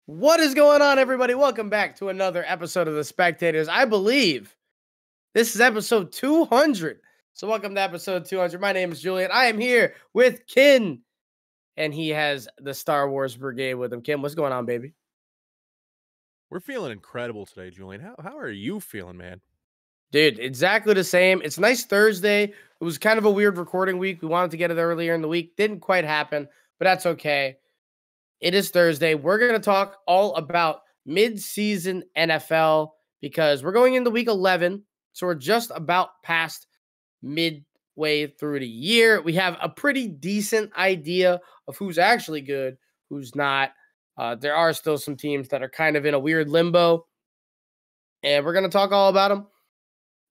What is going on, everybody? Welcome back to another episode of The Spectators. I believe this is episode 200. So welcome to episode 200. My name is Julian. I am here with Kin, and he has the Star Wars Brigade with him. Kim, what's going on, baby? We're feeling incredible today, Julian. How are you feeling, man? Dude, exactly the same. It's a nice Thursday. It was kind of a weird recording week. We wanted to get it earlier in the week. Didn't quite happen, but that's okay. It is Thursday. We're going to talk all about mid-season NFL because we're going into week 11. So we're just about past midway through the year. We have a pretty decent idea of who's actually good, who's not. There are still some teams that are kind of in a weird limbo, and we're going to talk all about them.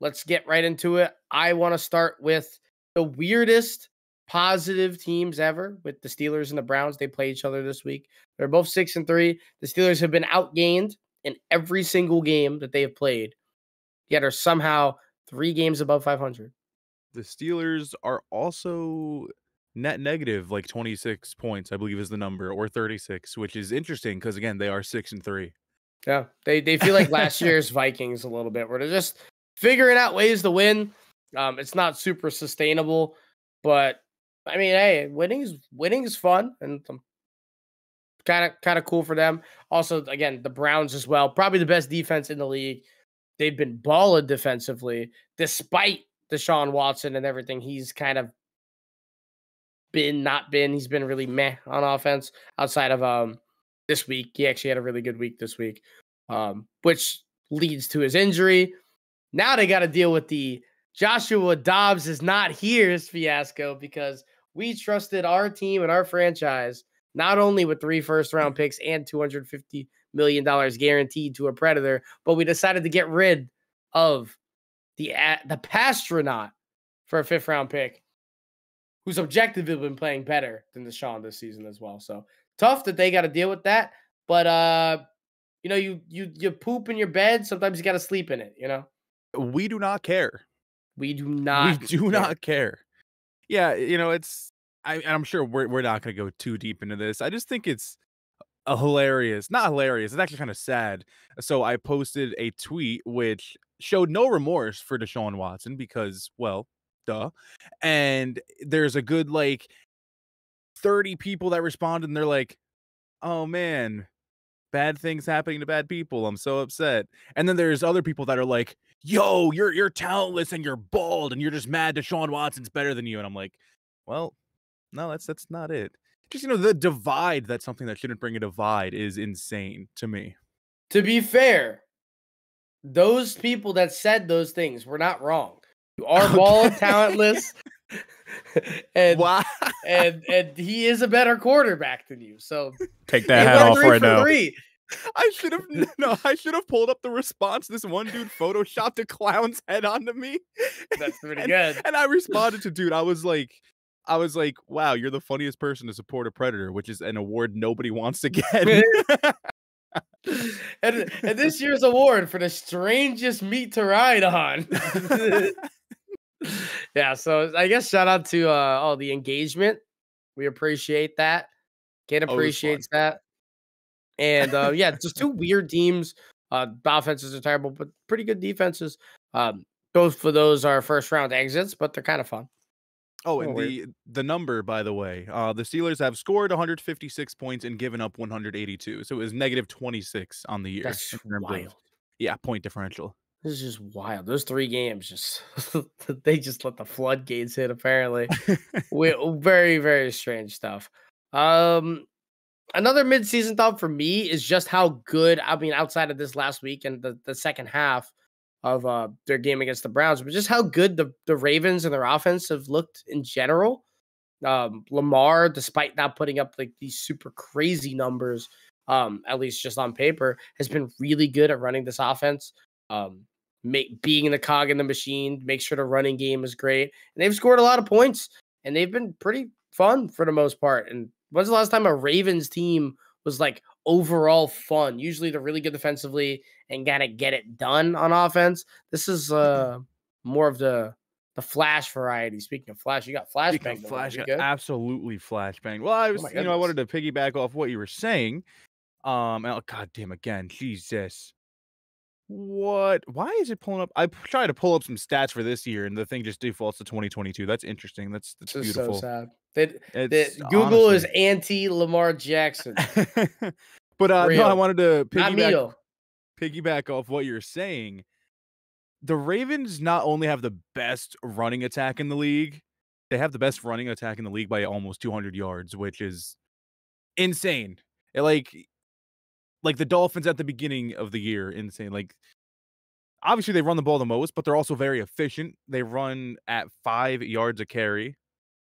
Let's get right into it. I want to start with the weirdest positive teams ever with the Steelers and the Browns. They play each other this week. They're both 6-3. The Steelers have been outgained in every single game that they have played, yet are somehow 3 games above 500. The Steelers are also net negative, like 26 points, I believe is the number, or 36, which is interesting because, again, they are 6-3. Yeah, they feel like last year's Vikings a little bit, where they're just figuring out ways to win. It's not super sustainable, but I mean, hey, winning is fun and kind of cool for them. Also, again, the Browns as well, probably the best defense in the league. They've been balling defensively, despite Deshaun Watson and everything. He's kind of He's been really meh on offense outside of this week. He actually had a really good week this week, which leads to his injury. Now they got to deal with the Joshua Dobbs is not here's fiasco because we trusted our team and our franchise not only with 3 first-round picks and $250 million guaranteed to a Predator, but we decided to get rid of the Pastronaut for a 5th-round pick, who's objectively been playing better than Deshaun this season as well. So tough that they got to deal with that. But you poop in your bed. Sometimes you got to sleep in it. We do not care. We do not care. Yeah, I'm sure we're not going to go too deep into this. I just think it's not hilarious. It's actually kind of sad. So I posted a tweet which showed no remorse for Deshaun Watson because, well, duh. And there's a good 30 people that responded, and they're like, "Oh man, bad things happening to bad people. I'm so upset." And then there's other people that are like, "Yo, you're talentless and you're bald and you're just mad Deshaun Watson's better than you." And I'm like, well, no, that's not it. Just, the divide, that's something that shouldn't bring a divide, is insane to me. To be fair, those people that said those things were not wrong. You are bald, talentless, and wow. and he is a better quarterback than you. So take that hat off right now. I should have pulled up the response. This one dude photoshopped a clown's head onto me. That's pretty good. And I responded to dude. I was like, wow, you're the funniest person to support a Predator, which is an award nobody wants to get. and this year's award for the strangest meat to ride on. Yeah, so I guess shout out to all the engagement. We appreciate that. Ken appreciates that. And yeah, just 2 weird teams. The offenses are terrible, but pretty good defenses. Both of those are 1st-round exits, but they're kind of fun. Oh, and the number, by the way, the Steelers have scored 156 points and given up 182. So it was negative 26 on the year. That's wild. Point differential. This is just wild. Those 3 games they just let the floodgates hit, apparently. Very, very strange stuff. Another midseason thought for me is just how good, I mean, outside of this last week and the second half of their game against the Browns, but just how good the Ravens and their offense have looked in general. Lamar, despite not putting up these super crazy numbers, at least just on paper, has been really good at running this offense. Being the cog in the machine, make sure the running game is great. And they've scored a lot of points, and they've been pretty fun for the most part. And when's the last time a Ravens team was overall fun? Usually they're really good defensively and gotta get it done on offense. This is more of the flash variety. Speaking of flash, you got flashbang. Absolutely flashbang. Well, I wanted to piggyback off what you were saying. Oh, God damn again, Jesus. What? Why is it pulling up? I try to pull up some stats for this year, and the thing just defaults to 2022. That's interesting. That's It's just so beautiful. sad. It's That Google is honestly. anti Lamar Jackson. But no, I Real. wanted to Not me though. piggyback off what you're saying. The Ravens not only have the best running attack in the league, they have the best running attack in the league by almost 200 yards, which is insane. Like the Dolphins at the beginning of the year, insane. Like obviously they run the ball the most, but they're also very efficient. They run at 5 yards a carry,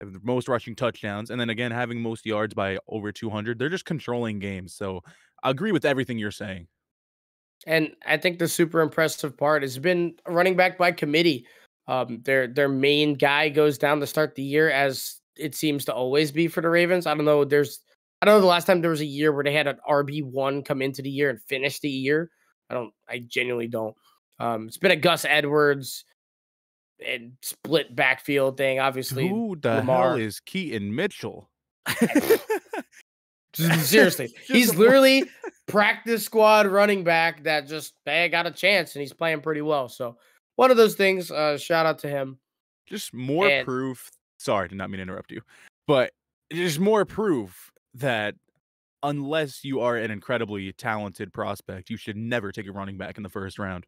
they have the most rushing touchdowns, and then again having most yards by over 200. They're just controlling games. So I agree with everything you're saying. And I think the super impressive part has been running back by committee. Their main guy goes down to start the year, as it seems to always be for the Ravens. I don't know the last time there was a year where they had an RB1 come into the year and finish the year. I genuinely don't. It's been a Gus Edwards and split backfield thing. Obviously, Who the Lamar. hell is Keaton Mitchell? Seriously, he's literally practice squad running back that just got a chance and he's playing pretty well. So one of those things. Shout out to him. Just more proof. Sorry, did not mean to interrupt you, but there's more proof that unless you are an incredibly talented prospect, you should never take a running back in the first round.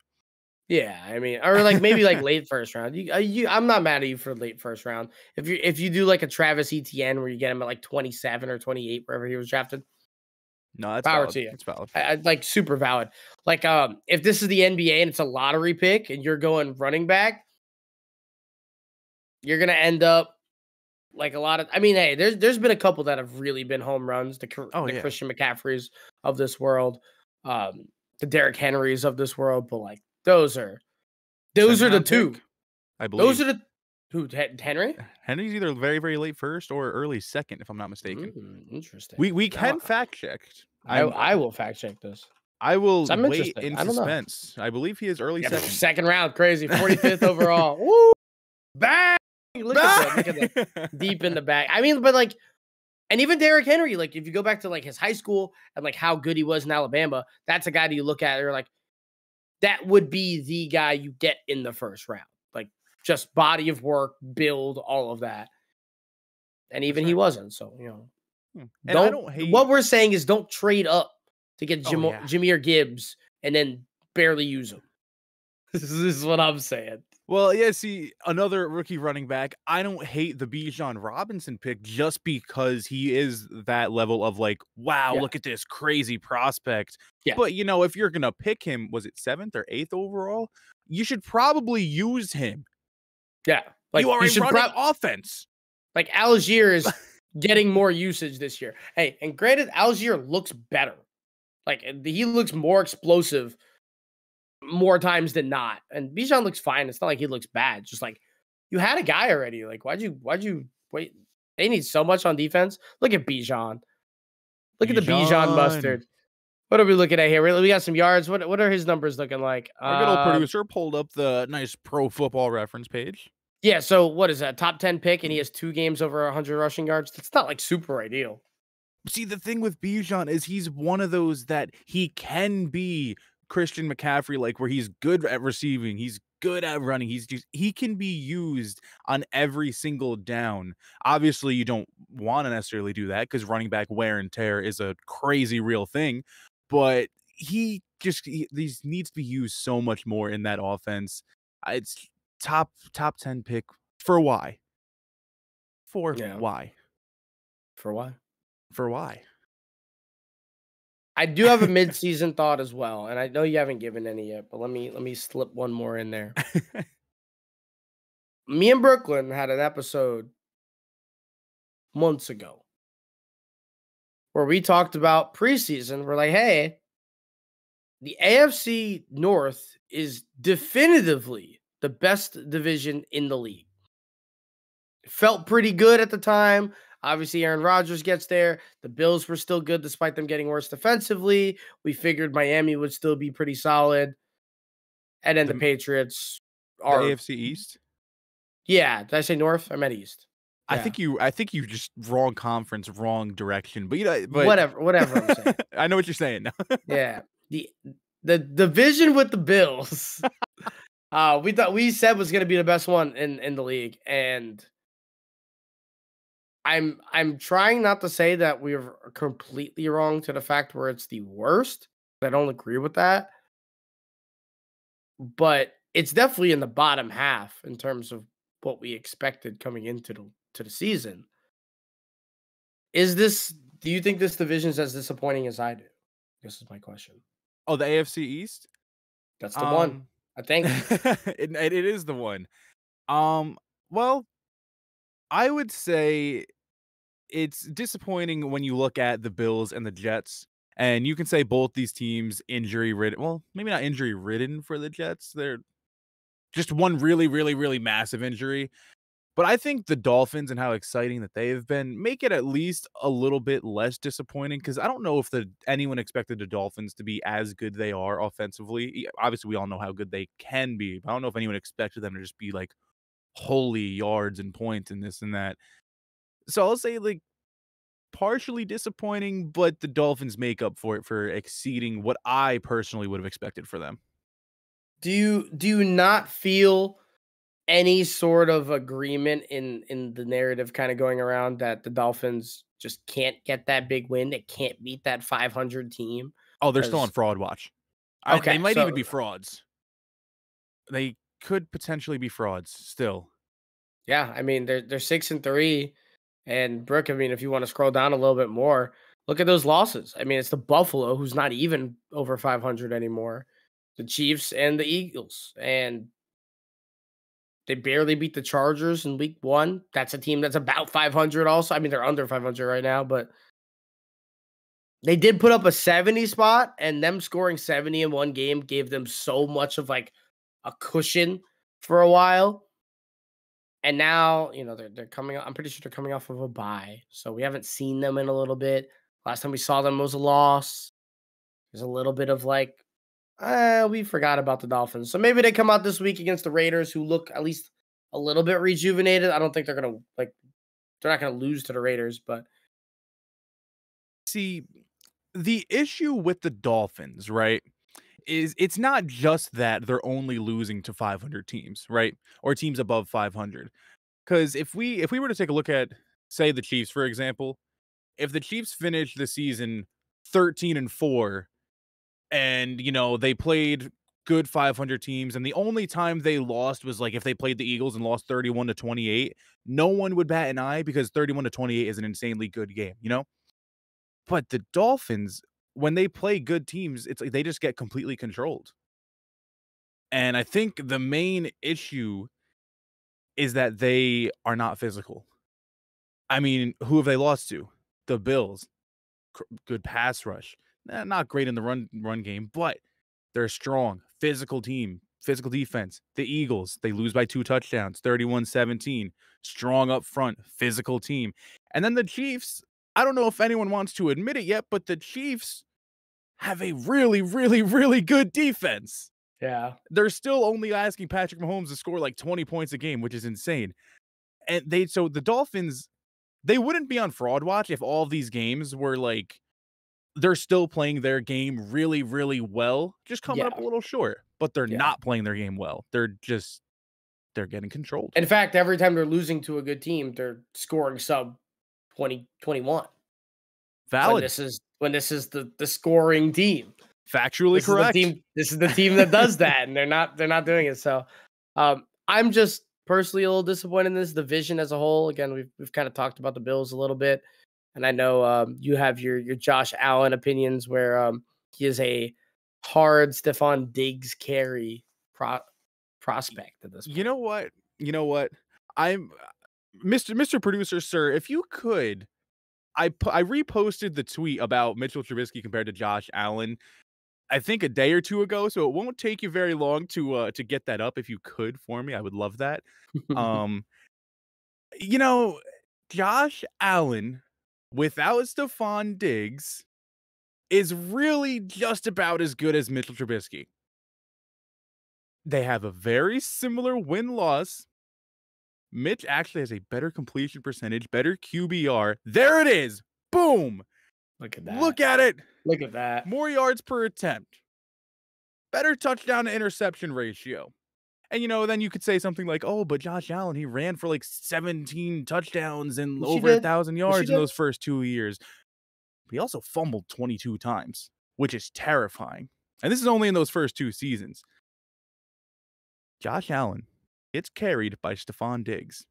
Yeah, I mean, or like maybe like late first round. I'm not mad at you for late first round. If you do like a Travis Etienne where you get him at like 27 or 28, wherever he was drafted. No, that's power valid. to you. It's valid. I like super valid. Like if this is the NBA and it's a lottery pick and you're going running back, you're gonna end up like a lot of. I mean, hey, there's been a couple that have really been home runs. The Christian McCaffreys of this world, the Derrick Henrys of this world, but like those are the two. Pick, I believe. Those are the who Henry? Henry's either very, very late first or early second, if I'm not mistaken. Interesting. We can fact check. I will fact check this. I will wait in suspense. I believe he is early second round. Crazy. 45th overall. Woo! Bang! Look at that. Deep in the bag. I mean, but like, and even Derrick Henry, like if you go back to like his high school and like how good he was in Alabama, that's a guy that you look at and you're like, that would be the guy you get in the first round. Like just body of work, build, all of that. And even he wasn't. So, you know, don't hate. What we're saying is don't trade up to get Jahmyr Gibbs and then barely use him. This is what I'm saying. Well, yeah, see, another rookie running back. I don't hate the Bijan Robinson pick just because he is that level of like, wow, look at this crazy prospect. Yeah. But, you know, if you're going to pick him, was it 7th or 8th overall? You should probably use him. Yeah. Like, you are a running offense. Like, Algier is getting more usage this year. Hey, and granted, Algier looks better. Like, he looks more explosive more times than not. And Bijan looks fine. It's not like he looks bad. Just like you had a guy already. Like, why'd you wait? They need so much on defense. Look at Bijan. Look at the Bijan mustard. What are we looking at here? We got some yards. What are his numbers looking like? Our good old producer pulled up the nice Pro Football Reference page. Yeah, so what is that? Top 10 pick, and he has 2 games over 100 rushing yards. That's not like super ideal. See, the thing with Bijan is he's one of those that he can be Christian McCaffrey, like where he's good at receiving, he's good at running, he can be used on every single down. Obviously, you don't want to necessarily do that because running back wear and tear is a crazy real thing, but he needs to be used so much more in that offense. It's top 10 pick for why? For why? For why? For why? I do have a mid-season thought as well, and I know you haven't given any yet, but let me slip one more in there. Me and Brooklyn had an episode months ago where we talked about preseason. We're like, hey, the AFC North is definitively the best division in the league. It felt pretty good at the time. Obviously, Aaron Rodgers gets there. The Bills were still good despite them getting worse defensively. We figured Miami would still be pretty solid. And then the Patriots are... The AFC East? Yeah. Did I say North? I meant East. I Yeah. think you just wrong conference, wrong direction. But Whatever I'm saying. I know what you're saying now. Yeah. The division with the Bills. We said was gonna be the best one in the league. And I'm trying not to say that we're completely wrong to the fact where it's the worst. I don't agree with that. But it's definitely in the bottom half in terms of what we expected coming into the season. Do you think this division is as disappointing as I do? This is my question. Oh, the AFC East? That's the one, I think. It is the one. Well, I would say it's disappointing when you look at the Bills and the Jets, and you can say both these teams injury ridden. Well, maybe not injury ridden for the Jets. They're just one really, really, really massive injury. But I think the Dolphins and how exciting that they've been make it at least a little bit less disappointing because I don't know if anyone expected the Dolphins to be as good they are offensively. Obviously, we all know how good they can be, but I don't know if anyone expected them to just be like holy yards and points and this and that. So I'll say like partially disappointing, but the Dolphins make up for it for exceeding what I personally would have expected for them. Do you not feel any sort of agreement in the narrative kind of going around that the Dolphins just can't get that big win? They can't beat that 500 team? Oh, they're still on 'Cause fraud watch. They okay, might even so be frauds. They could potentially be frauds still. yeah, I mean they're 6-3, and Brooke. I mean, if you want to scroll down a little bit more, look at those losses. I mean, it's the Buffalo who's not even over 500 anymore, the Chiefs and the Eagles, and they barely beat the Chargers in week 1. That's a team that's about 500 also. I mean, they're under 500 right now, but they did put up a 70 spot, and them scoring 70 in one game gave them so much of like a cushion for a while. And now, they're coming I'm pretty sure they're coming off of a bye. So we haven't seen them in a little bit. Last time we saw them was a loss. There's a little bit of like, we forgot about the Dolphins. So maybe they come out this week against the Raiders, who look at least a little bit rejuvenated. I don't think they're not gonna lose to the Raiders, but See, the issue with the Dolphins, right, is it's not just that they're only losing to 500 teams, right? Or teams above 500. Because if we were to take a look at, say, the Chiefs, for example, if the Chiefs finish the season 13-4 and they played good 500 teams and the only time they lost was like if they played the Eagles and lost 31-28, no one would bat an eye because 31-28 is an insanely good game. But the Dolphins, when they play good teams, it's like they just get completely controlled. And I think the main issue is that they are not physical. I mean, who have they lost to? The Bills. Good pass rush. Not great in the run game, but they're a strong, physical team, physical defense. The Eagles, they lose by 2 touchdowns, 31-17. Strong up front, physical team. And then the Chiefs, I don't know if anyone wants to admit it yet, but the Chiefs have a really, really, really good defense. yeah. They're still only asking Patrick Mahomes to score like 20 points a game, which is insane. And so the Dolphins, they wouldn't be on fraud watch if all of these games were like they're still playing their game really, really well, just coming up a Yeah. little short. But they're Yeah. not playing their game well. They're getting controlled. In fact, every time they're losing to a good team, they're scoring sub 20, 21. Valid. When this is the scoring team. Factually correct. This is the team that does that, and they're not doing it. So I'm just personally a little disappointed in this division as a whole. Again, we've kind of talked about the Bills a little bit, and I know you have your Josh Allen opinions where he is a hard Stephon Diggs carry prospect at this point. You know what? I'm Mr. Producer, sir, if you could, I reposted the tweet about Mitchell Trubisky compared to Josh Allen, I think a day or two ago, so it won't take you very long to get that up if you could for me. I would love that. Um, Josh Allen without Stephon Diggs is really just about as good as Mitchell Trubisky. They have a very similar win-loss Mitch actually has a better completion percentage, better QBR. There it is. Boom. Look at that. Look at it. Look at that. More yards per attempt. Better touchdown to interception ratio. And, then you could say something like, oh, but Josh Allen, he ran for like 17 touchdowns and over 1,000 yards in those first 2 years. But he also fumbled 22 times, which is terrifying. And this is only in those first 2 seasons. Josh Allen gets carried by Stephon Diggs.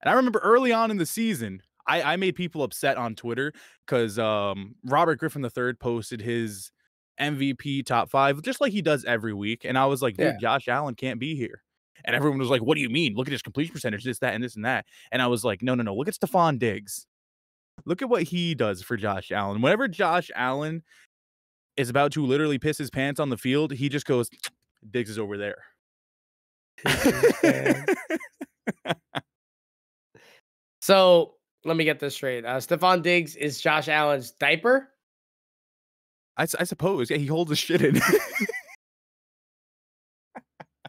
And I remember early on in the season, I made people upset on Twitter because Robert Griffin III posted his MVP top 5, just like he does every week. And I was like, dude, Josh Allen can't be here. And everyone was like, what do you mean? Look at his completion percentage, this, that, and this and that. And I was like, no. Look at Stephon Diggs. Look at what he does for Josh Allen. Whenever Josh Allen is about to literally piss his pants on the field, he just goes, Diggs is over there. So let me get this straight. Stephon Diggs is Josh Allen's diaper? I suppose. Yeah, he holds his shit in.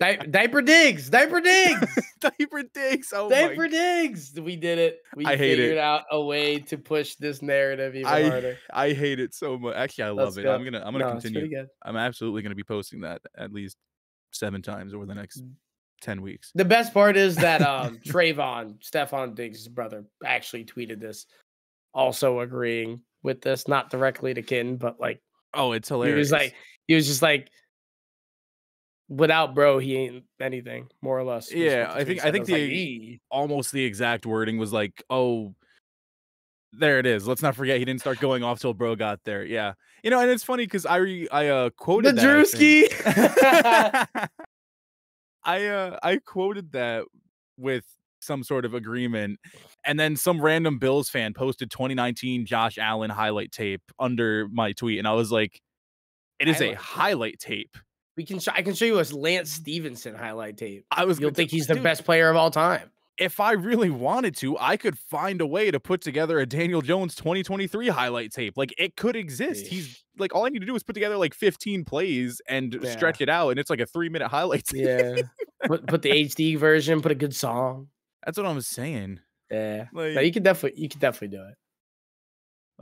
Diaper Diggs. Diaper Diggs. Oh, Diaper Diggs. We did it. We figured out a way to push this narrative even harder. I hate it so much. Actually, I love it. I'm gonna continue. Good. I'm absolutely gonna be posting that at least 7 times over the next 10 weeks. The best part is that Stephon Diggs' brother, actually tweeted this, also agreeing with this, not directly to Kin, but like, oh, it's hilarious. He was just like, without bro, he ain't anything, more or less. Yeah, I think almost the exact wording was like, oh, there it is. Let's not forget he didn't start going off till bro got there. Yeah, and it's funny because I quoted the Drewski. I quoted that with some sort of agreement, and then some random Bills fan posted 2019 Josh Allen highlight tape under my tweet, and I was like, it is a highlight tape. I can show you a Lance Stevenson highlight tape. You'll think he's the best player of all time. If I really wanted to, I could find a way to put together a Daniel Jones 2023 highlight tape. Like, it could exist. He's like, all I need to do is put together like 15 plays and stretch it out, and it's like a 3-minute highlight tape. Yeah. Put the HD version, put a good song. That's what I was saying. Yeah. Like, no, you could definitely do it.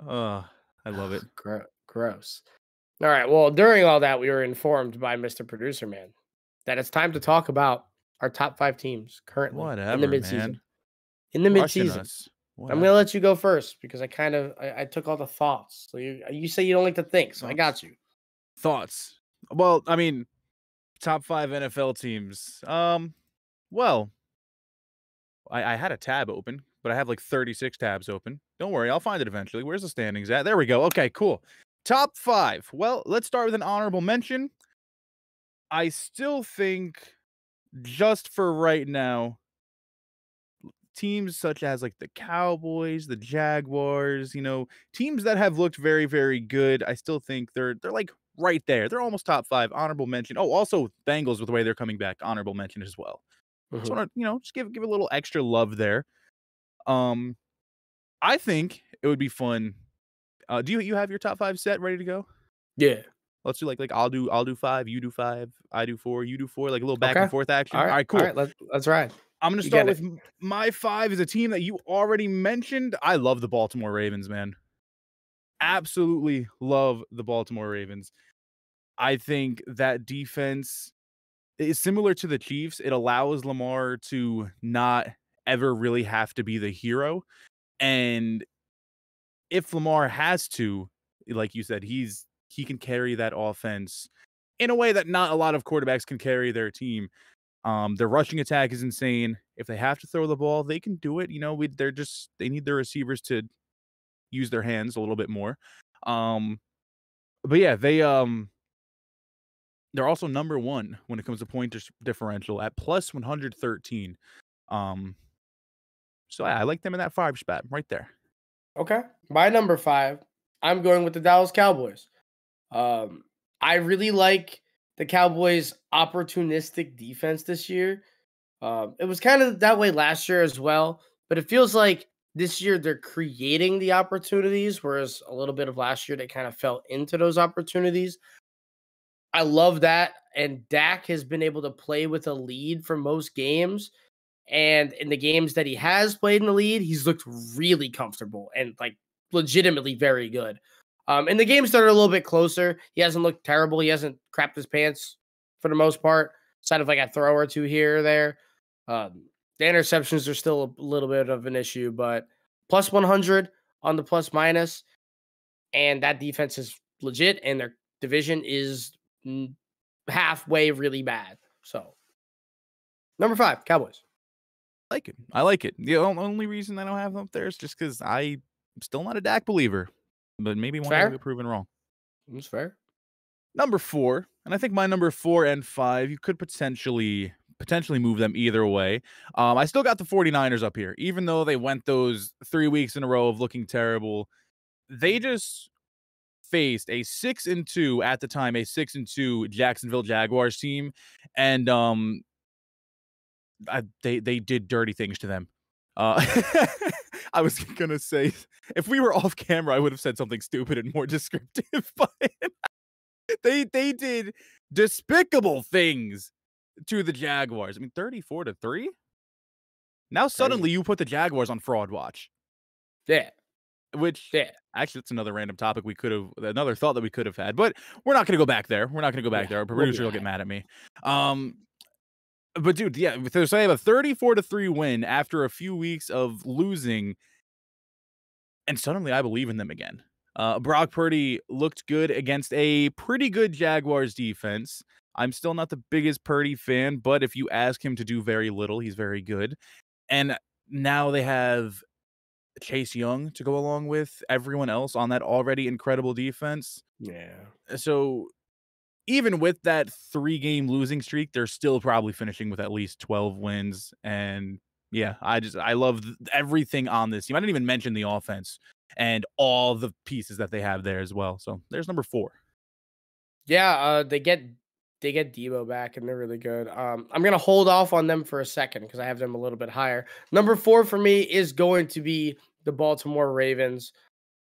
I love it. Gross. All right. Well, during all that, we were informed by Mr. Producer Man that it's time to talk about our top 5 teams currently in the midseason. Man. In the midseason. I'm going to let you go first because I took all the thoughts. So you say you don't like to think, so I got you. Thoughts. Well, I mean, top 5 NFL teams. Well, I had a tab open, but I have like 36 tabs open. Don't worry, I'll find it eventually. Where's the standings at? There we go. Okay, cool. Top 5. Well, let's start with an honorable mention. I still think, just for right now, teams such as like the Cowboys, the Jaguars, teams that have looked very, very good, I still think they're like right there. They're almost top 5. Honorable mention. Oh, also Bengals with the way they're coming back. Honorable mention as well. Mm-hmm. Just want to, just give a little extra love there. I think it would be fun. Do you have your top 5 set ready to go? Yeah. Let's do like I'll do 5, you do 5, I do 4, you do 4, like a little back and forth action. All right, cool. All right, let's ride. I'm gonna start with my 5 is a team that you already mentioned. I love the Baltimore Ravens, man. Absolutely love the Baltimore Ravens. I think that defense is similar to the Chiefs. It allows Lamar to not ever really have to be the hero. And if Lamar has to, like you said, he can carry that offense in a way that not a lot of quarterbacks can carry their team. Their rushing attack is insane. If they have to throw the ball, they can do it. They need their receivers to use their hands a little bit more. But yeah, they're also number 1 when it comes to point differential at plus 113. So I like them in that 5 spot right there. Okay. My number 5, I'm going with the Dallas Cowboys. I really like the Cowboys' opportunistic defense this year. It was kind of that way last year as well, but it feels like this year they're creating the opportunities, whereas a little bit of last year they kind of fell into those opportunities. I love that, and Dak has been able to play with a lead for most games, And in the games that he has played in the lead, he's looked really comfortable and like legitimately very good. In the games that are a little bit closer, he hasn't looked terrible. He hasn't crapped his pants for the most part, aside of like a throw or two here or there. The interceptions are still a little bit of an issue, but plus 100 on the plus minus, and that defense is legit, and their division is halfway really bad. So, number 5, Cowboys. Like it. I like it. The only reason I don't have them up there is just because I'm still not a Dak believer, but maybe one day I'll get proven wrong. That's fair. Number 4, and I think my number 4 and 5, you could potentially move them either way. I still got the 49ers up here, even though they went those 3 weeks in a row of looking terrible. They just faced a 6-2 at the time, a 6-2 Jacksonville Jaguars team, and they did dirty things to them. I was gonna say, if we were off camera, I would have said something stupid and more descriptive, but they did despicable things to the Jaguars. I mean, 34-3. Now suddenly you put the Jaguars on fraud watch. Yeah. Which, actually, that's another random topic another thought that we could have had, but we're not going to go back there. We're not going to go back there. Our producer will get mad at me. But dude, yeah, so I have a 34-3 win after a few weeks of losing, and suddenly I believe in them again. Brock Purdy looked good against a pretty good Jaguars defense. I'm still not the biggest Purdy fan, but if you ask him to do very little, he's very good. And now they have Chase Young to go along with everyone else on that already incredible defense. Yeah. So even with that 3-game losing streak, they're still probably finishing with at least 12 wins. And yeah, I love everything on this team. I didn't even mention the offense and all the pieces that they have there as well. So there's number 4. Yeah, they get Debo back, and they're really good. I'm going to hold off on them for a second because I have them a little bit higher. Number 4 for me is going to be the Baltimore Ravens.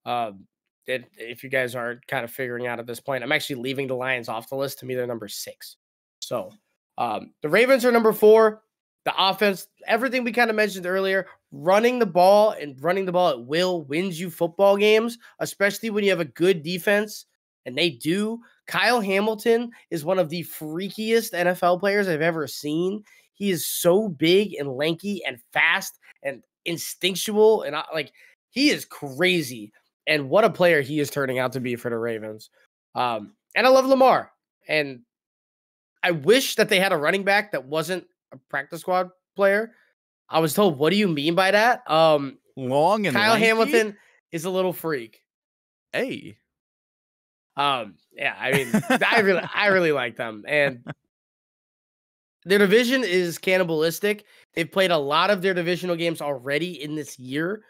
If you guys aren't kind of figuring out at this point, I'm actually leaving the Lions off the list. To me, they're number 6. So the Ravens are number 4. The offense, everything we kind of mentioned earlier, running the ball at will wins you football games, especially when you have a good defense, and they do. Kyle Hamilton is one of the freakiest NFL players I've ever seen. He is so big and lanky and fast and instinctual, and he is crazy. And what a player he is turning out to be for the Ravens. And I love Lamar. And I wish that they had a running back that wasn't a practice squad player. I was told, what do you mean by that? Long and Kyle lanky? Hamilton is a little freak. Hey. Yeah, I mean, I really like them. And their division is cannibalistic. They've played a lot of their divisional games already in this year,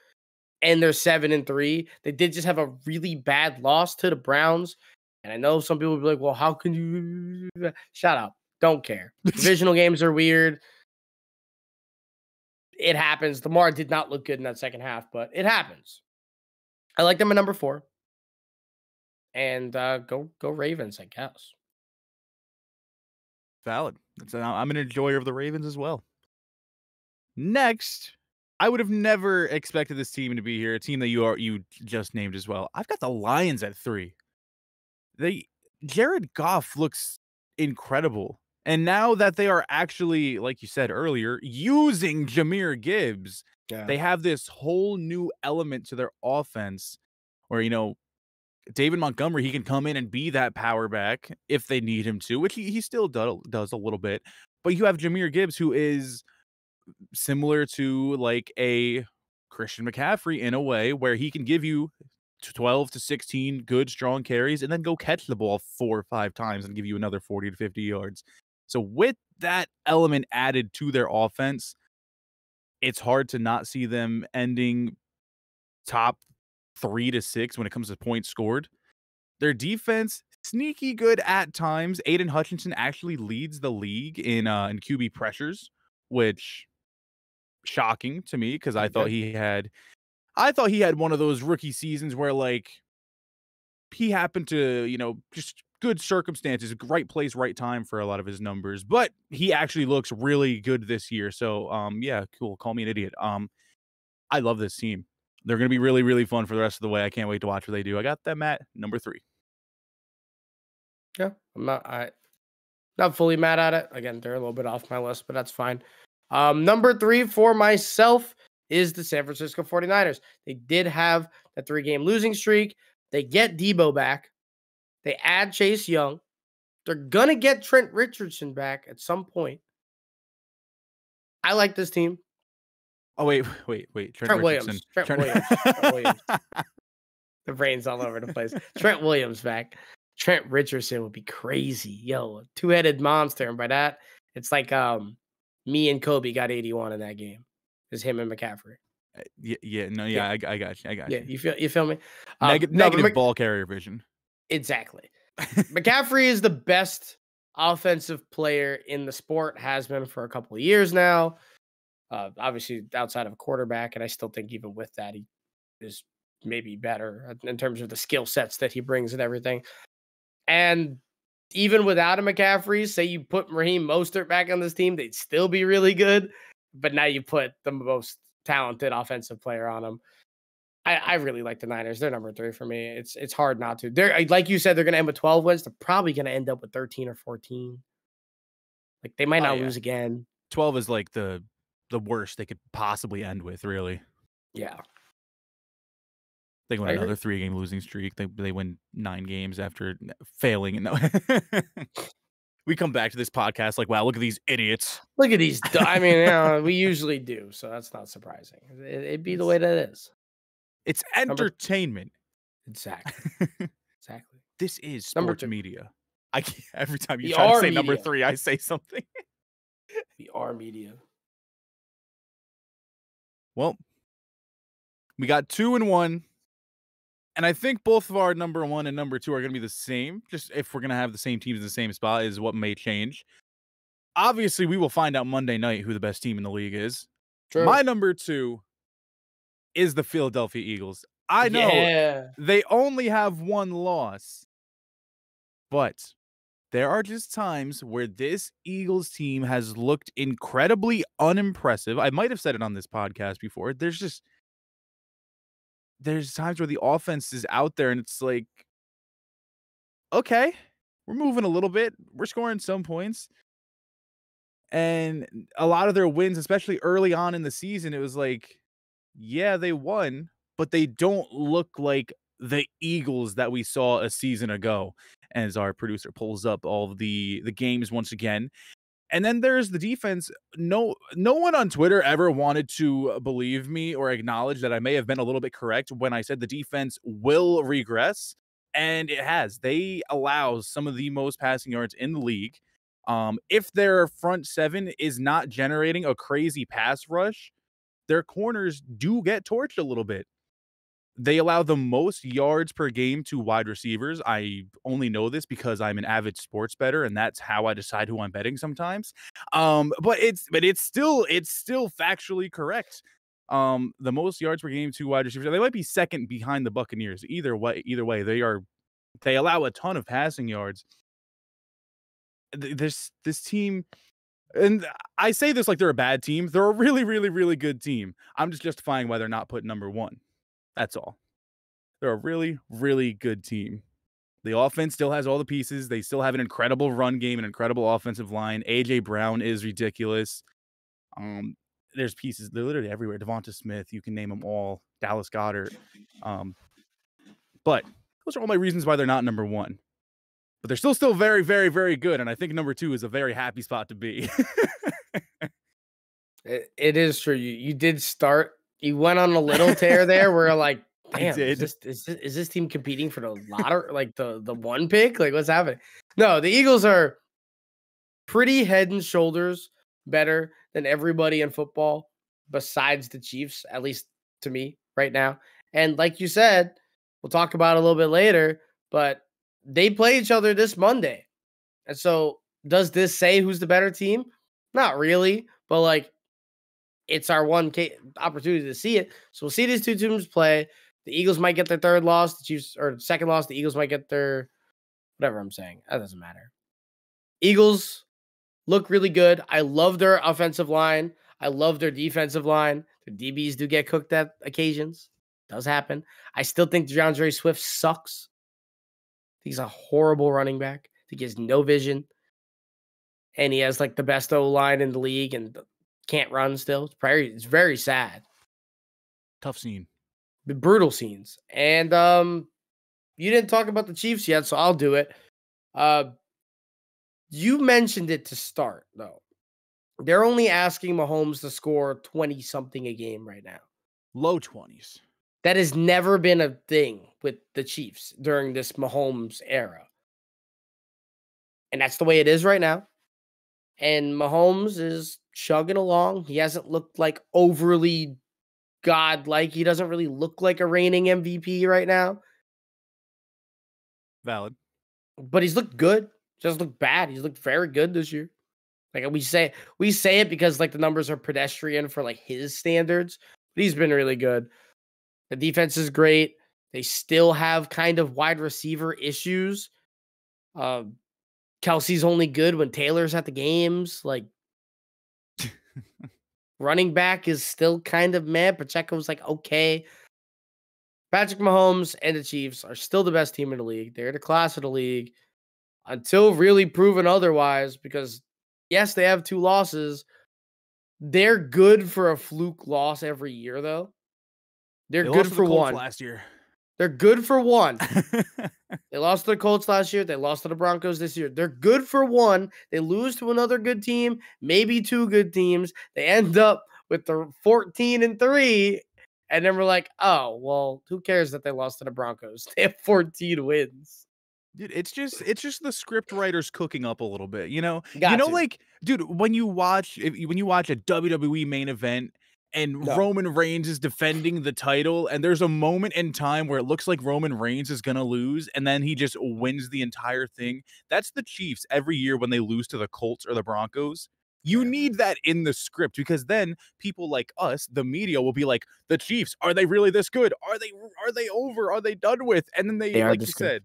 and they're 7-3. They did just have a really bad loss to the Browns. And I know some people will be like, well, how can you? Shut up. Don't care. Divisional games are weird. It happens. Lamar did not look good in that second half, but it happens. I like them at number 4. And go Ravens, I guess. Valid. I'm an enjoyer of the Ravens as well. Next, I would have never expected this team to be here. A team that you just named as well. I've got the Lions at 3. Jared Goff looks incredible. And now that they are actually, like you said earlier, using Jahmyr Gibbs, they have this whole new element to their offense where, David Montgomery, he can come in and be that power back if they need him to, which he still does a little bit. But you have Jahmyr Gibbs, who is similar to like a Christian McCaffrey in a way where he can give you 12 to 16 good, strong carries and then go catch the ball 4 or 5 times and give you another 40 to 50 yards. So with that element added to their offense, it's hard to not see them ending top 3 to 6 when it comes to points scored. Their defense, sneaky good at times. Aiden Hutchinson actually leads the league in QB pressures, which shocking to me because I thought he had one of those rookie seasons where like he happened to, just good circumstances, right place, right time for a lot of his numbers. But he actually looks really good this year. So, yeah, cool. Call me an idiot. I love this team. They're going to be really, really fun for the rest of the way. I can't wait to watch what they do. I got them at number 3. Yeah, not fully mad at it. Again, they're a little bit off my list, but that's fine. Number 3 for myself is the San Francisco 49ers. They did have a 3-game losing streak. They get Debo back. They add Chase Young. They're going to get Trent Richardson back at some point. I like this team. Oh, wait. Trent Richardson. Williams. The brain's all over the place. Trent Williams back. Trent Richardson would be crazy. Yo, 2-headed monster. And by that, it's like me and Kobe got 81 in that game. It's him and McCaffrey. I got you. You feel me? Negative ball carrier vision. Exactly. McCaffrey is the best offensive player in the sport, has been for a couple of years now. Obviously, outside of a quarterback, and I still think even with that, he is maybe better in terms of the skill sets that he brings and everything. And even without a McCaffrey, say you put Raheem Mostert back on this team, they'd still be really good. But now you put the most talented offensive player on them. I really like the Niners. They're number 3 for me. It's hard not to. They're, like you said, they're going to end with 12 wins. They're probably going to end up with 13 or 14. Like they might not lose again. 12 is like the worst they could possibly end with, really. Yeah. They win another 3-game losing streak. They win 9 games after failing. No. We come back to this podcast like, wow, look at these idiots. Look at these. I mean, we usually do, so that's not surprising. It'd be the way that it is. It's entertainment. Exactly. This is sports media. Every time you We try to say media. number 3, I say something. We are media. Well, we got 2 and 1. And I think both of our number 1 and number 2 are going to be the same. Just if we're going to have the same teams in the same spot is what may change. Obviously, we will find out Monday night who the best team in the league is. True. My number 2 is the Philadelphia Eagles. I know they only have 1 loss, but there are just times where this Eagles team has looked incredibly unimpressive. I might have said it on this podcast before. There's times where the offense is out there and it's like, okay, we're moving a little bit. We're scoring some points. And a lot of their wins, especially early on in the season, it was like, yeah, they won, but they don't look like the Eagles that we saw a season ago. As our producer pulls up all of the games once again. And then there's the defense. No one on Twitter ever wanted to believe me or acknowledge that I may have been a little bit correct when I said the defense will regress. And it has. They allow some of the most passing yards in the league. If their front 7 is not generating a crazy pass rush, their corners do get torched a little bit. They allow the most yards per game to wide receivers. I only know this because I'm an avid sports bettor, and that's how I decide who I'm betting sometimes. But it's still factually correct. The most yards per game to wide receivers. They might be second behind the Buccaneers. Either way, they allow a ton of passing yards. This team, and I say this like they're a bad team. They're a really, really, really good team. I'm just justifying why they're not put number 1. That's all. They're a really, really good team. The offense still has all the pieces. They still have an incredible run game, an incredible offensive line. A.J. Brown is ridiculous. There's pieces. They're literally everywhere. Devonta Smith, you can name them all. Dallas Goedert. But those are all my reasons why they're not number 1. But they're still very, very, very good. And I think number 2 is a very happy spot to be. It is true. You did start. You went on a little tear there where like, damn, is this team competing for the lottery, like the 1 pick? Like, what's happening? No, the Eagles are pretty head and shoulders better than everybody in football besides the Chiefs, at least to me right now. And like you said, we'll talk about it a little bit later, but they play each other this Monday. And so does this say who's the better team? Not really, but like, it's our one opportunity to see it. So we'll see these 2 teams play. The Eagles might get their 3rd loss. The Chiefs, or 2nd loss. The Eagles might get their Whatever I'm saying. That doesn't matter. Eagles look really good. I love their offensive line. I love their defensive line. The DBs do get cooked at occasions. Does happen. I still think DeAndre Swift sucks. He's a horrible running back. I think he has no vision. And he has like the best O-line in the league and can't run still. It's very sad. Tough scene. Brutal scenes. And you didn't talk about the Chiefs yet, so I'll do it. You mentioned it to start, though. They're only asking Mahomes to score 20-something a game right now. Low 20s. That has never been a thing with the Chiefs during this Mahomes era. And that's the way it is right now. And Mahomes is chugging along. He hasn't looked like overly godlike. He doesn't really look like a reigning MVP right now. Valid. But he's looked good. Just looked bad. He's looked very good this year. Like we say it because like the numbers are pedestrian for like his standards. But he's been really good. The defense is great. They still have kind of wide receiver issues. Kelsey's only good when Taylor's at the games. Like running back is still kind of meh. Pacheco's like okay. Patrick Mahomes and the Chiefs are still the best team in the league. They're the class of the league until really proven otherwise. Because yes, they have 2 losses. They're good for a fluke loss every year, though. They're good for one last year. They're good for one. They lost to the Colts last year. They lost to the Broncos this year. They're good for one. They lose to another good team, maybe 2 good teams. They end up with the 14-3, and then we're like, oh, well, who cares that they lost to the Broncos? They have 14 wins. Dude, it's just the script writers cooking up a little bit, you know? Got to. Like, dude, when you watch a WWE main event and Roman Reigns is defending the title, and there's a moment in time where it looks like Roman Reigns is gonna lose, and then he just wins the entire thing. That's the Chiefs every year when they lose to the Colts or the Broncos. You need that in the script, because then people like us, the media, will be like, the Chiefs, are they really this good? Are they over? Are they done with? And then they like you said,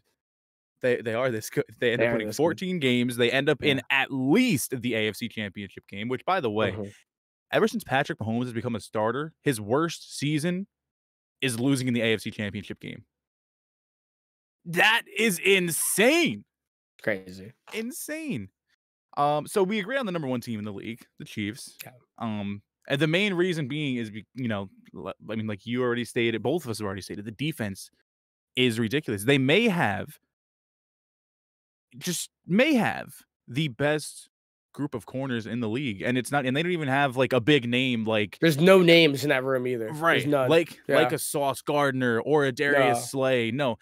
they are this good. They end up winning 14 games. They end up in at least the AFC Championship game, which, by the way, ever since Patrick Mahomes has become a starter, his worst season is losing in the AFC Championship game. That is insane. Crazy. Insane. So we agree on the number 1 team in the league, the Chiefs. And the main reason being is, you know, I mean, like you already stated, both of us have already stated, the defense is ridiculous. They may have the best group of corners in the league, and it's not, and they don't even have like a big name. Like there's no names in that room either, right? Like a Sauce Gardner or a Darius Slay. No,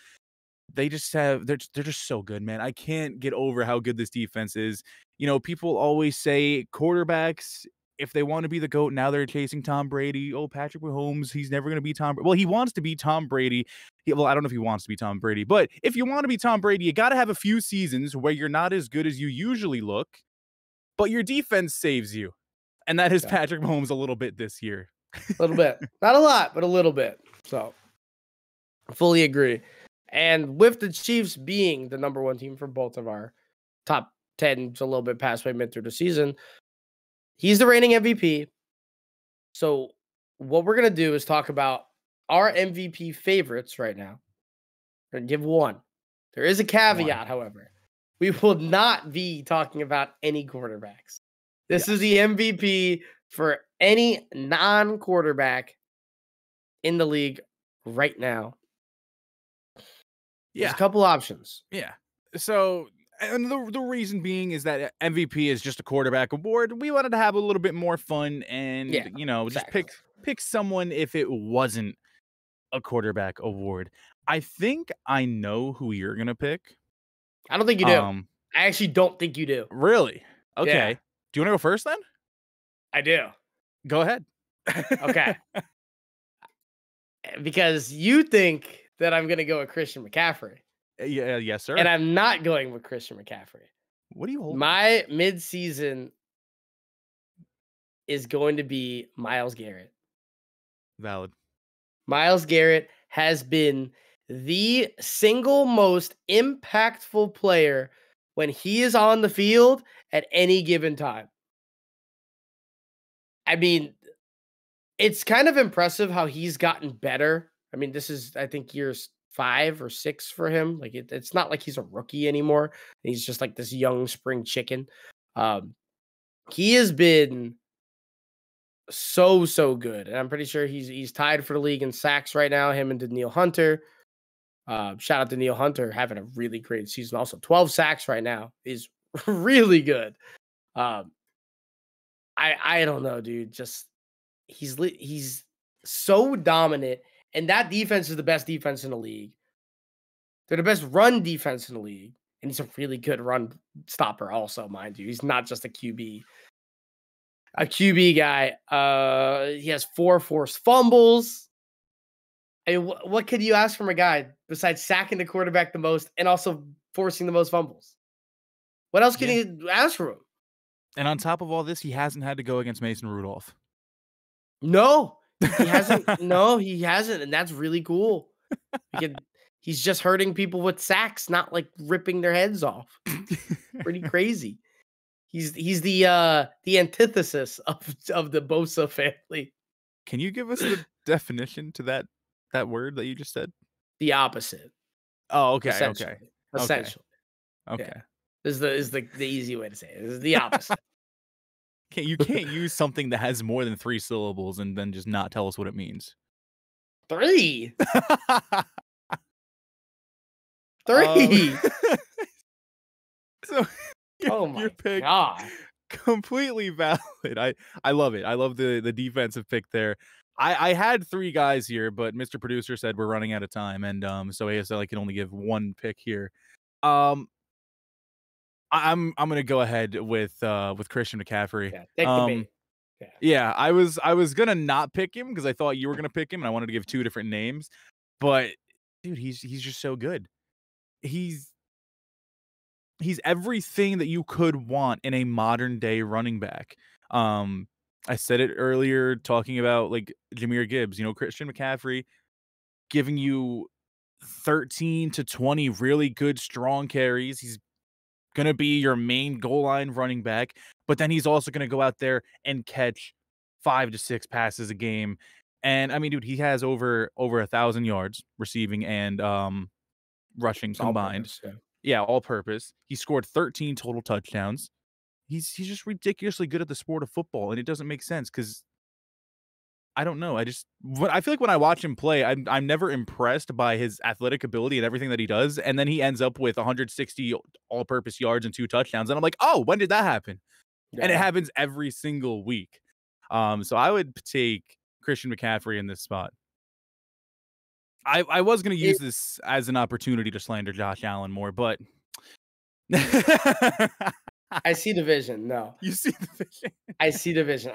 they just have they're just so good, man. I can't get over how good this defense is. You know, people always say quarterbacks, if they want to be the GOAT, now they're chasing Tom Brady. Oh, Patrick Mahomes, he's never going to be Tom. Well, he wants to be Tom Brady. Well, I don't know if he wants to be Tom Brady, but if you want to be Tom Brady, you got to have a few seasons where you're not as good as you usually look, but your defense saves you. And that is Patrick Mahomes a little bit this year. A little bit. Not a lot, but a little bit. So I fully agree. And with the Chiefs being the number 1 team for both of our top 10, a little bit past mid through the season, he's the reigning MVP. So what we're going to do is talk about our MVP favorites right now. We're going to give one. There is a caveat, however. We will not be talking about any quarterbacks. This is the MVP for any non-quarterback in the league right now. There's a couple options. Yeah. So, and the reason being is that MVP is just a quarterback award. We wanted to have a little bit more fun and, you know, just pick someone if it wasn't a quarterback award. I think I know who you're going to pick. I don't think you do. I actually don't think you do. Really? Okay. Yeah. Do you want to go first then? I do. Go ahead. Okay. Because you think that I'm going to go with Christian McCaffrey. Yeah, yes, sir. And I'm not going with Christian McCaffrey. What do you hold? My midseason is going to be Myles Garrett. Valid. Myles Garrett has been the single most impactful player when he is on the field at any given time. I mean, it's kind of impressive how he's gotten better. I mean, this is, I think, years 5 or 6 for him. Like, it's not like he's a rookie anymore. He's just like this young spring chicken. He has been so good, and I'm pretty sure he's tied for the league in sacks right now. Him and Daniil Hunter. Shout out to Daniil Hunter having a really great season. Also, 12 sacks right now is really good. I don't know, dude. Just he's so dominant, and that defense is the best defense in the league. They're the best run defense in the league, and he's a really good run stopper. Also, mind you, he's not just a QB guy. He has 4 forced fumbles. I mean, what could you ask from a guy besides sacking the quarterback the most and also forcing the most fumbles? What else can you ask from him? And on top of all this, he hasn't had to go against Mason Rudolph. No, he hasn't. No, he hasn't, and that's really cool. He's just hurting people with sacks, not like ripping their heads off. Pretty crazy. He's the antithesis of the Bosa family. Can you give us the definition to that word that you just said? The opposite. Oh, okay. Essentially. Okay. Yeah. Is the easy way to say it. Is the opposite. You can't use something that has more than 3 syllables and then just not tell us what it means. 3. 3. So your pick, God. Completely valid. I love it. I love the defensive pick there. I had 3 guys here, but Mr. Producer said we're running out of time, and so ASL I can only give 1 pick here. I'm gonna go ahead with Christian McCaffrey. Yeah, take the bait. Yeah, I was gonna not pick him because I thought you were gonna pick him, and I wanted to give 2 different names. But dude, he's just so good. He's everything that you could want in a modern day running back. I said it earlier talking about like Jahmyr Gibbs, Christian McCaffrey giving you 13 to 20 really good strong carries. He's going to be your main goal line running back, but then he's also going to go out there and catch 5 to 6 passes a game. And I mean, dude, he has over 1,000 yards receiving and rushing combined. All purpose, yeah, all purpose. He scored 13 total touchdowns. He's just ridiculously good at the sport of football, and it doesn't make sense because I don't know. I feel like when I watch him play, I'm never impressed by his athletic ability and everything that he does, and then he ends up with 160 all-purpose yards and 2 touchdowns, and I'm like, oh, when did that happen? Yeah. And it happens every single week. So I would take Christian McCaffrey in this spot. I was going to use this as an opportunity to slander Josh Allen more, but I see the vision. No, you see the vision. I see the vision.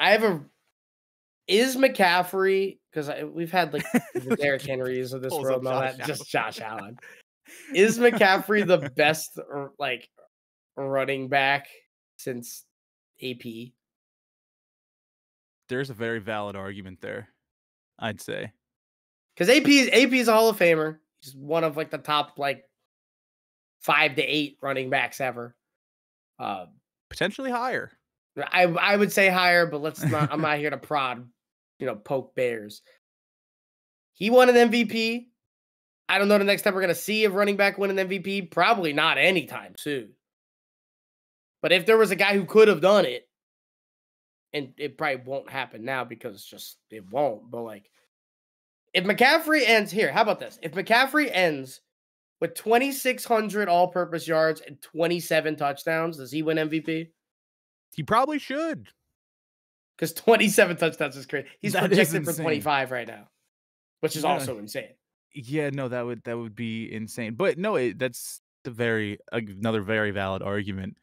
Is McCaffrey, because we've had like the Derrick Henrys of this world and all that, just Josh Allen. Is McCaffrey the best like running back since AP? There's a very valid argument there, I'd say. Because AP's a Hall of Famer. He's one of like the top like 5 to 8 running backs ever. Potentially higher. I would say higher, but let's not. I'm not here to prod, poke bears. He won an MVP. I don't know the next time we're gonna see a running back win an MVP. Probably not anytime soon. But if there was a guy who could have done it, and it probably won't happen now because it won't. But like, if McCaffrey ends here, how about this? If McCaffrey ends with 2,600 all-purpose yards and 27 touchdowns, does he win MVP? He probably should. Because 27 touchdowns is crazy. He's projected for 25 right now, which is also insane. Yeah, no, that would be insane. But no, that's another very valid argument.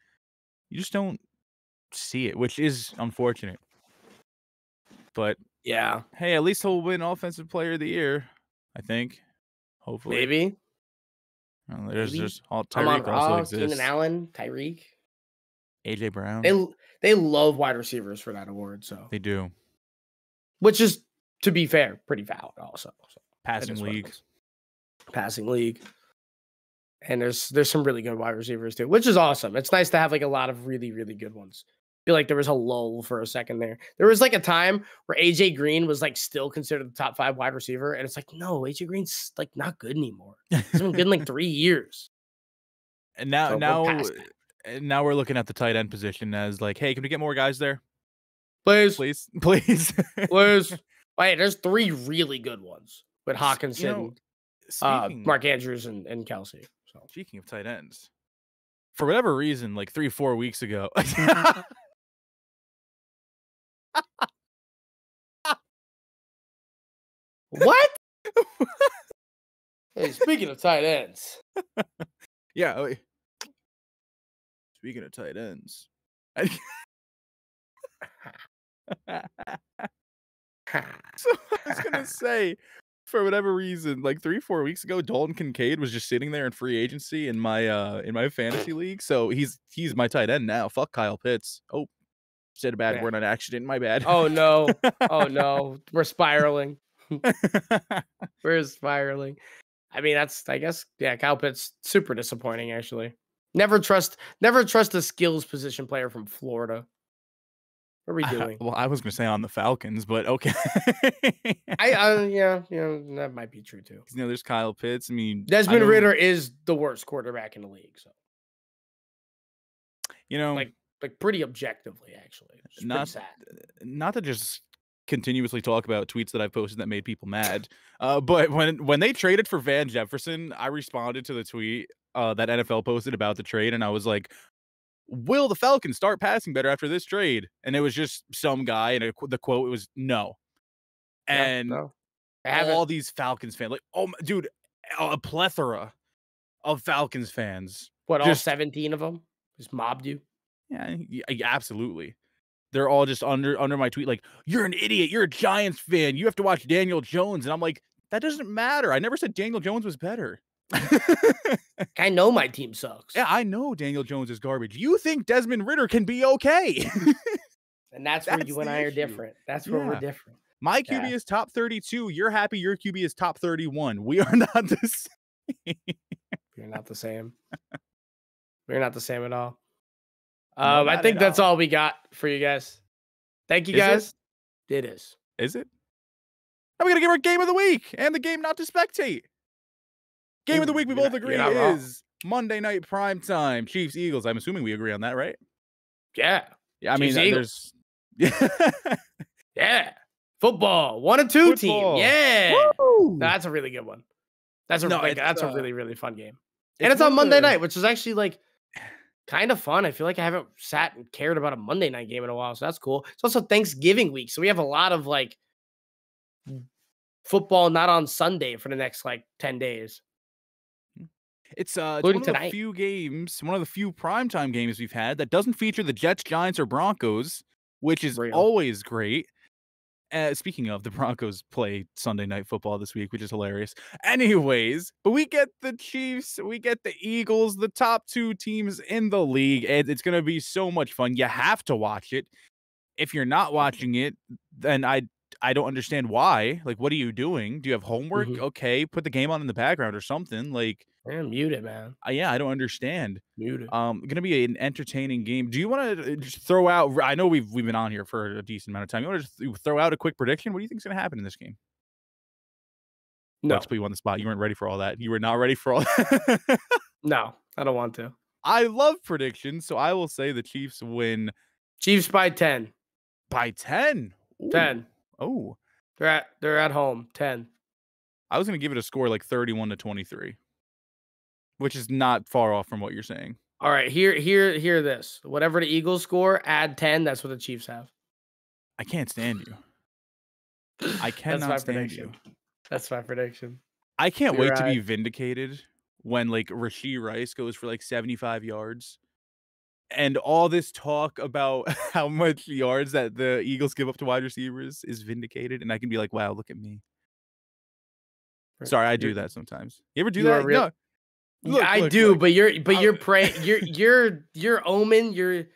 You just don't see it, which is unfortunate. But yeah, hey, at least he'll win Offensive Player of the Year, I think. Hopefully. Maybe. Well, there's all Tyreek also exists. Keenan Allen, Tyreek. AJ Brown. They love wide receivers for that award, so they do. Which is, to be fair, pretty valid also. So passing league. passing league. And there's some really good wide receivers too, which is awesome. It's nice to have like a lot of really, really good ones. I feel like there was a lull for a second there. There was like a time where AJ Green was like still considered the top 5 wide receiver. And it's like, no, AJ Green's like not good anymore. He's been good in like 3 years. And now we're looking at the tight end position as like, hey, can we get more guys there? Please. Please. Wait, there's 3 really good ones with Hawkinson, Mark Andrews, and Kelsey. So speaking of tight ends, for whatever reason, like 3-4 weeks ago. What? Hey, speaking of tight ends. Yeah. Speaking of tight ends. So I was gonna say, for whatever reason, like 3-4 weeks ago, Dalton Kincaid was just sitting there in free agency in my fantasy league. So he's my tight end now. Fuck Kyle Pitts. Oh, said a bad word on accident. My bad. Oh no. Oh no. We're spiraling. We're spiraling. I mean, I guess, Kyle Pitts, super disappointing, actually. Never trust a skills position player from Florida. What are we doing? Well, I was going to say on the Falcons, but okay. That might be true too. There's Kyle Pitts. I mean, Desmond Ridder is the worst quarterback in the league. So, like pretty objectively, actually. It's pretty sad. Not to just continuously talk about tweets that I've posted that made people mad. But when they traded for Van Jefferson, I responded to the tweet that NFL posted about the trade, and I was like, will the Falcons start passing better after this trade? And it was just some guy, and the quote was no. And all these Falcons fans, like, oh, dude, a plethora of Falcons fans. What, all 17 of them just mobbed you? Yeah, absolutely. They're all just under my tweet, like, you're an idiot. You're a Giants fan. You have to watch Daniel Jones. And I'm like, that doesn't matter. I never said Daniel Jones was better. I know my team sucks. Yeah, I know Daniel Jones is garbage. You think Desmond Ridder can be okay. And that's where you and I are different. That's where we're different. My QB is top 32. You're happy your QB is top 31. We are not the same. You're not the same. We're not the same at all. I think that's all we got for you guys. Thank you, guys. It is. Is it? I'm going to give our game of the week and the game not to spectate. Game of the week, we both agree, is Monday night primetime. Chiefs, Eagles. I'm assuming we agree on that, right? Yeah. Yeah, I mean, there's... Yeah. Football. 1 and 2 team. Yeah. No, that's a really good one. That's a really, really fun game. And it's on Monday night, which is actually like kind of fun. I feel like I haven't sat and cared about a Monday night game in a while, so that's cool. It's also Thanksgiving week, so we have a lot of like football not on Sunday for the next like 10 days. It's one of the few games, one of the few primetime games we've had that doesn't feature the Jets, Giants, or Broncos, which is always great. Speaking of, the Broncos play Sunday night football this week, which is hilarious. Anyways, but we get the Chiefs, we get the Eagles, the top 2 teams in the league, and it's going to be so much fun. You have to watch it. If you're not watching it, then I don't understand why. Like, what are you doing? Do you have homework? Okay, put the game on in the background or something. Like, mute it, man. Yeah, I don't understand. Mute it. Gonna be an entertaining game. Do you want to just throw out? I know we've been on here for a decent amount of time. You want to just throw out a quick prediction? What do you think is gonna happen in this game? No. Let's put you on the spot. You weren't ready for all that. You were not ready for all that. No, I don't want to. I love predictions, so I will say the Chiefs win. Chiefs by 10. By 10. 10. Oh, they're at home. 10. I was gonna give it a score like 31-23. Which is not far off from what you're saying. All right, hear this. Whatever the Eagles score, add 10. That's what the Chiefs have. I can't stand you. I cannot stand you. That's my prediction. I can't wait to be vindicated when like Rashee Rice goes for like 75 yards. And all this talk about how much yards that the Eagles give up to wide receivers is vindicated. And I can be like, wow, look at me. Sorry, I do that sometimes. You ever do that? No. I do, but you're praying. Your omen, your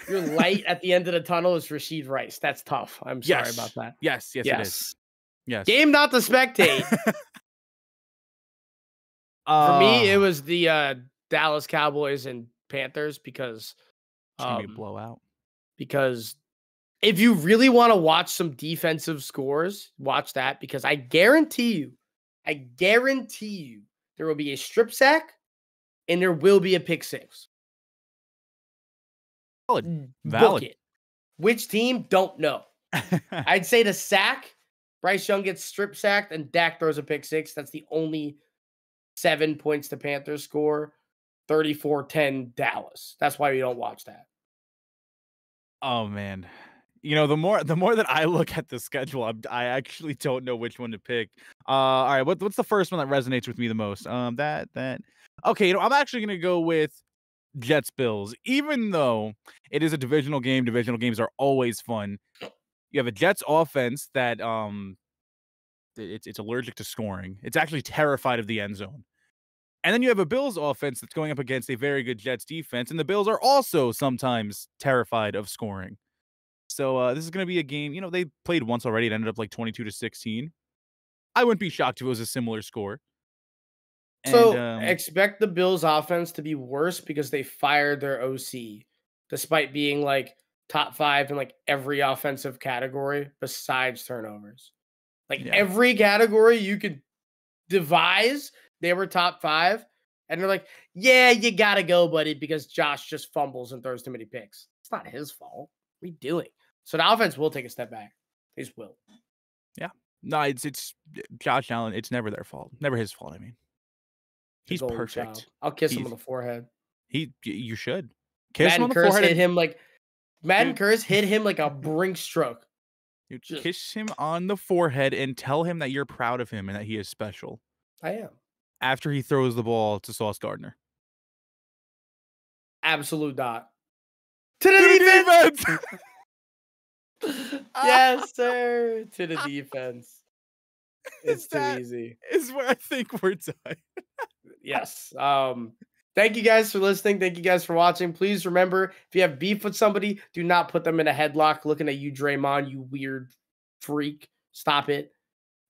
light at the end of the tunnel is Rashee Rice. That's tough. I'm sorry about that. Yes, it is. Yes. Game not to spectate. For me, it was the Dallas Cowboys and Panthers because it's gonna be a blowout. Because if you really want to watch some defensive scores, watch that because I guarantee you, there will be a strip sack and there will be a pick six. Valid. Book it. Which team? Don't know. I'd say the sack. Bryce Young gets strip sacked and Dak throws a pick six. That's the only 7 points the Panthers score. 34-10 Dallas. That's why we don't watch that. Oh man. You know, the more that I look at the schedule, I actually don't know which one to pick. All right, what's the first one that resonates with me the most? That. Okay, you know, I'm actually gonna go with Jets Bills. Even though it is a divisional game, divisional games are always fun. You have a Jets offense that it's allergic to scoring. It's actually terrified of the end zone. And then you have a Bills offense that's going up against a very good Jets defense, and the Bills are also sometimes terrified of scoring. So this is going to be a game, you know, they played once already. It ended up like 22-16. I wouldn't be shocked if it was a similar score. So expect the Bills offense to be worse because they fired their OC, despite being like top 5 in like every offensive category besides turnovers. Like every category you could devise, they were top 5. And they're like, yeah, you got to go, buddy, because Josh just fumbles and throws too many picks. It's not his fault. What are you doing? So the offense will take a step back. They just will. Yeah. No, it's Josh Allen. It's never their fault. Never his fault, I mean. He's perfect. Child. I'll kiss him on the forehead. You should. Kiss Madden him on the Curse forehead. Hit him like Madden Curse hit him like a brink stroke. You kiss him on the forehead and tell him that you're proud of him and that he is special. I am. After he throws the ball to Sauce Gardner. Absolute dot. To the defense! Yes, sir. To the defense. It's too easy. Is where I think we're done. Yes. Thank you guys for listening. Thank you guys for watching. Please remember, if you have beef with somebody, do not put them in a headlock looking at you, Draymond, you weird freak. Stop it.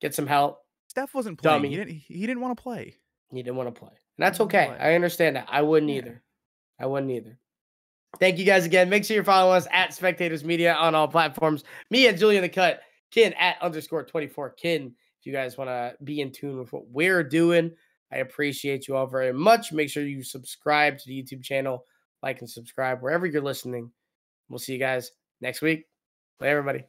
Get some help. Steph wasn't playing. Dummy. He didn't want to play. He didn't want to play. And that's okay. I understand that. I wouldn't either. I wouldn't either. Thank you guys again. Make sure you're following us at Spectators Media on all platforms. Me and Julian the Cut. Kin at _24 Kin. If you guys want to be in tune with what we're doing, I appreciate you all very much. Make sure you subscribe to the YouTube channel, like and subscribe wherever you're listening. We'll see you guys next week. Bye, everybody.